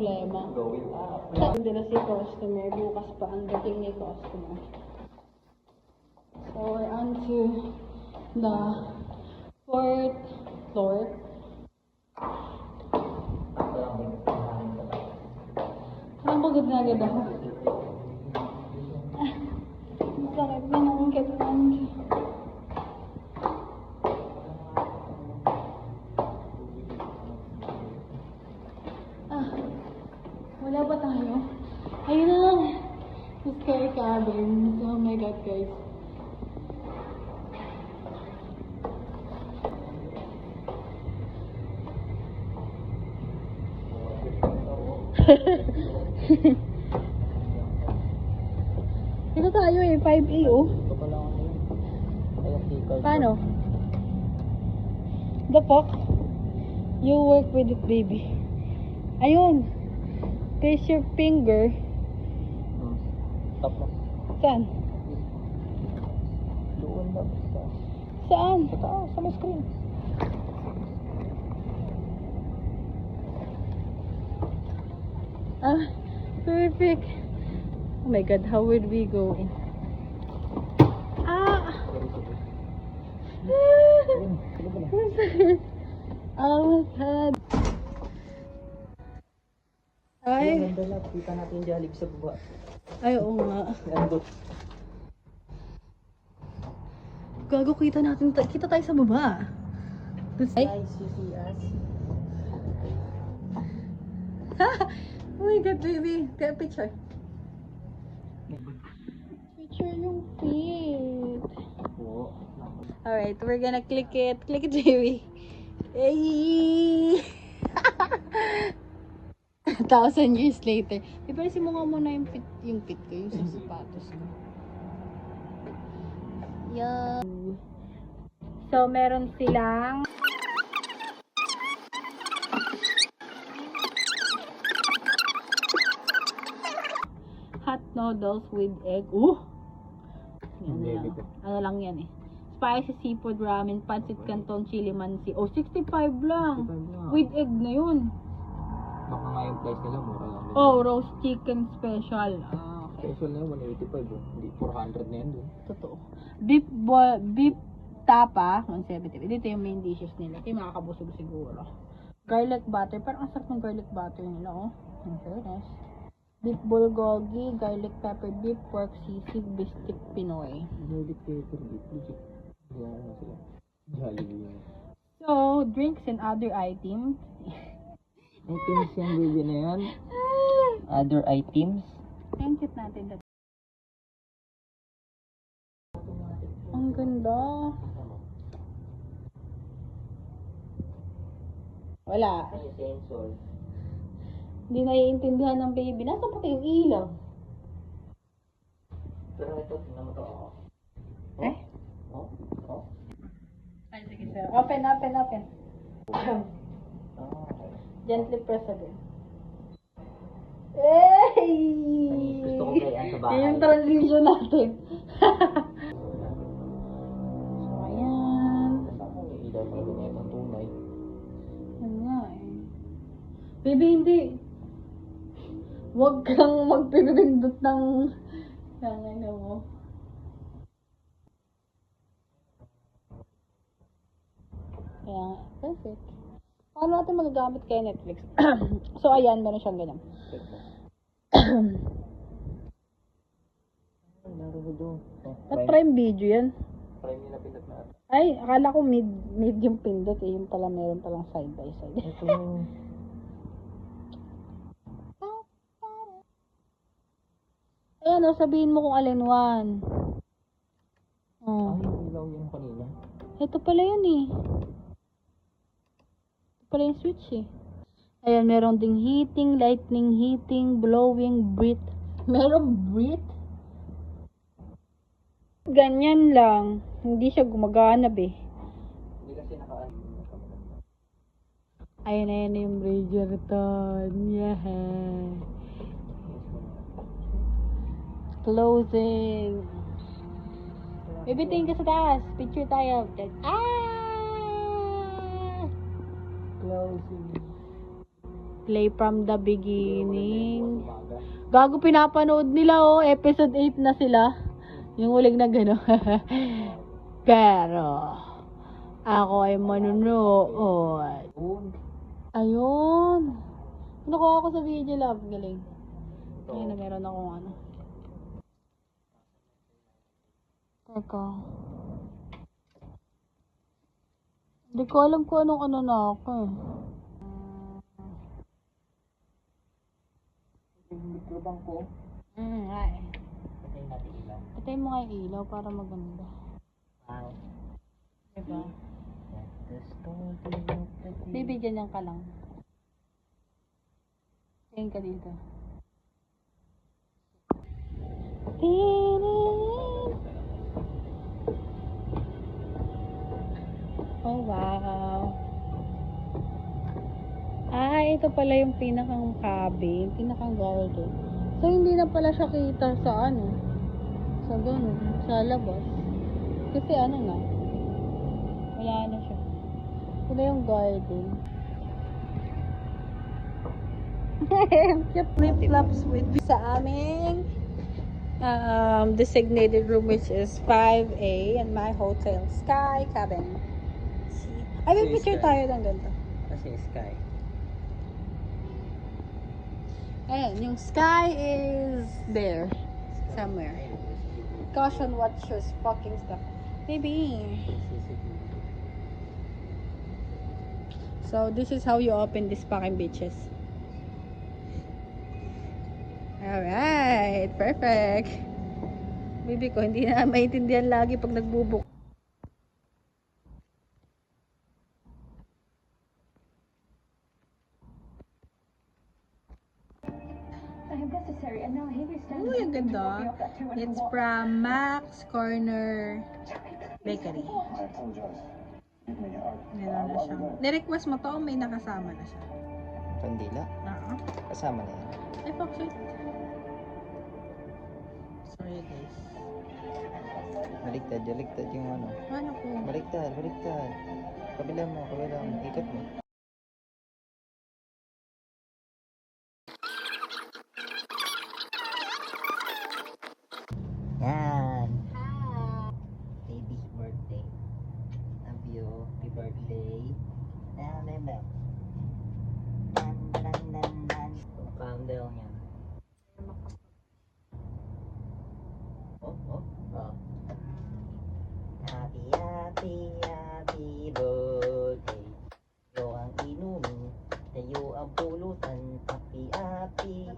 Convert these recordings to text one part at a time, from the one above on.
problema. Sabi nila si customer, bukas pa ang dating ni customer. So we're on to the 4th floor. Parang pagod na agad ako. Masakit na akong kitman. Wala ba tayo? Ayun na! The scary cabins. Oh my god, guys. Dito tayo eh, 5A oh. Ito pa lang ano yun. Paano? The fuck? You work with it, baby. Ayun. Place your finger. Top na. Saan? Doon na basta. Saan? Sa taas, sa may screen. Ah, perfect. Oh my god, how would we go in? Ah! Oh my god. Ay. Ang ganda na, kita natin yung Jollibee sa baba. Ay, oo nga. Ando. Gago, kita natin. Kita tayo sa baba. Ay. Guys, you see us. Oh my god, baby. Take a picture. Picture yung feet. Oo. Alright, we're gonna click it. Click it, baby. Hey! 1,000 years later. Ipalisin mo nga muna yung pit ko, yung sa sapatos ko. Yan. So, meron silang hot noodles with egg. Yan lang. Ano lang yan eh. Spicy seafood ramen, pancit canton, chili mansi. 65 lang. 65 lang. With egg na yun. Baka nga yung price nila, mura lang. Oh, roast chicken special. Ah, okay. Special na yun, 185 oh. Hindi, 400 na yan doon. Totoo. Beef tapa, 170. Dito yung main dishes nila. Ito yung makakabusog siguro. Garlic butter. Parang ang sarap ng garlic butter nila, oh. In fairness. Beef bulgogi, garlic pepper beef, pork sisig, biscuit Pinoy. Garlic pepper beef, legit. Yan na sila. Jollibee yun. So, drinks and other items. Items yung baby na yan. Other items. Exit natin. Ang ganda. Wala. Ay, sensor. Hindi naiintindihan ng baby. Nasa pati yung ilaw. Pero ito, tingnan mo to. Eh? Oh? Oh? Ay, sige sir. Open. Ah, okay. Gently press again. Hey! Gusto ko kaya sa bahay. Yan yung transition natin. So, ayan. Saan mo yung ilaw talaga na itong tunay? Yan nga eh. Baby, hindi. Huwag kang magpipindot ng ano mo. Kaya, perfect. Paano natin magagamit kay Netflix? So, ayan, meron siyang ganyan. Laro ko doon. At Prime Video yan. Prime nila pinat na ata. Ay, akala ko medium pindot eh. Yung pala meron palang side by side. Ito yung... Ayan o, sabihin mo kung alin one. Oh. Ay, yung ilaw yung kanina. Ito pala yun eh. Ito pala yung switch eh. Ayan, meron ding heating, lightning heating, blowing, breath. Meron breath? Ganyan lang. Hindi siya gumagana be. Hindi kasi naka-ano. Ayan na yung Bridgerton. Yeah. Closing. Baby, tingin ka sa taas. Picture tayo. Ah! Closing. Play from the beginning. Gago, pinapanood nila oh. Episode 8 na sila. Yung huling na gano'n. Pero, ako ay manunood. Ayun. Nakuha ako sa video love. Galing. Ayun na, meron akong ano. Teka. Hindi ko alam kung anong ano na ako eh. Mikrobang ko. Nga eh. Patay natin ilaw. Patay mo nga yung ilaw para maganda. Wow. Diba? Let Bibigyan niyan ka lang. Tingin ka dito. Oh, wow. Ito pala yung pinakang cabin, pinakang garden. So, hindi na pala siya kita sa ano, sa gano'n, sa labas. Kasi ano na, wala na siya. Ito na yung garden. Cute flip-flops with sa aming designated room, which is 5A and my hotel Sky Cabin. Ay, may picture tayo ng ganito. Kasi sky. Ayan, yung sky is there. Somewhere. Caution, watch your fucking stuff. Maybe. So, this is how you open these fucking beaches. Alright, perfect. Baby ko, hindi na maintindihan lagi pag nagbubuk. Uy, ang ganda. It's from Max Corner Bakery. Meron na siya. Ni-request mo to o may nakasama na siya? Kandila. Oo. Kasama na yan. Ay, fuck shit. Sorry guys. Baliktad yung ano. Ano po? Baliktad. Kabila mo. Ikot mo. Yan. Baby's birthday. Love you. Happy birthday. Bam. Candle yan. Oh. Happy birthday. Ikaw ang inumin. Tayo ang pulutan. Happy.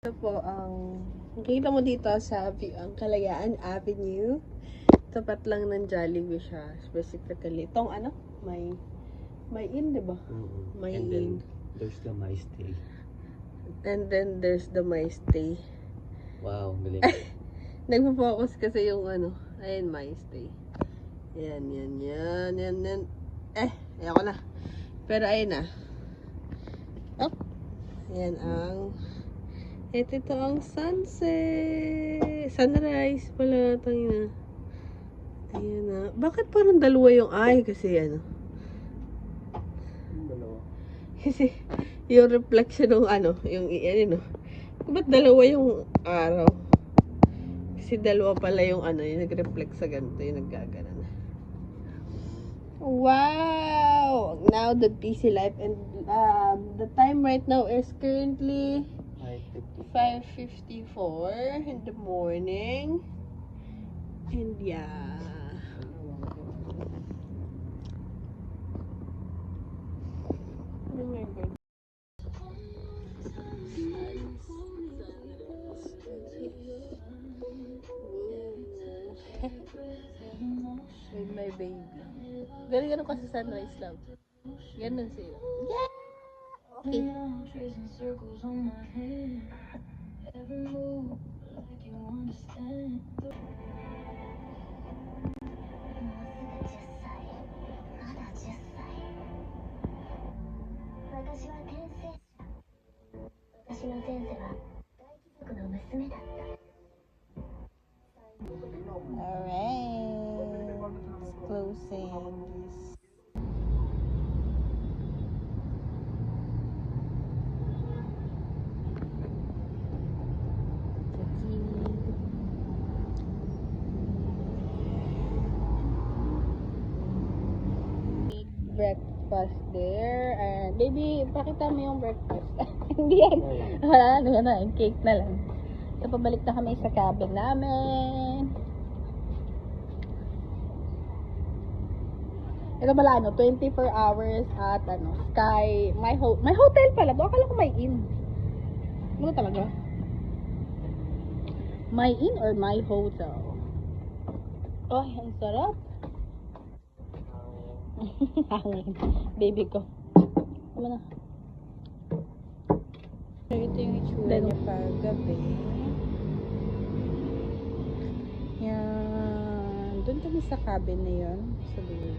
Ito po ang nakita mo dito sa ang Kalayaan Avenue. Tapat lang ng Jollibee siya. Specifically, itong ano, may inn, di ba? May And inn. then there's the My Stay. And then there's the My Stay. Wow, galing. Nagpo-focus kasi yung ano, ayun, My Stay. Yan. Ayoko na. Pero ayun na. Up. Yan ang ito ang sunrise pala tangin na. Ayan na. Bakit parang dalawa yung eye? Kasi ano. Kasi yung reflection ng ano, yung ano. Ba't dalawa yung araw? Kasi dalawa pala yung ano, yung nag-reflect sa ganito, yung naggaganan. Wow! Now the busy life and the time right now is currently 5:54 in the morning. And yeah. Oh my God. With my baby. Ganun kasi sunrise love. Ganun sila. Yeah! Okay. Alright. Closing. Breakfast there. And baby, pakita mo yung breakfast. Hindi yan. Wala na, cake na lang. So, pabalik na kami sa cabin namin. Ito pala, 24 hours at Sky, my hotel pala. Doon akala ko may inn. Ano talaga? My inn or my hotel? Oh, ang sarap. Hangin. Baby ko. Ano na? So, ito yung itsura niya paggabi. Yan. Doon kami sa cabin na yun. Sa dulo.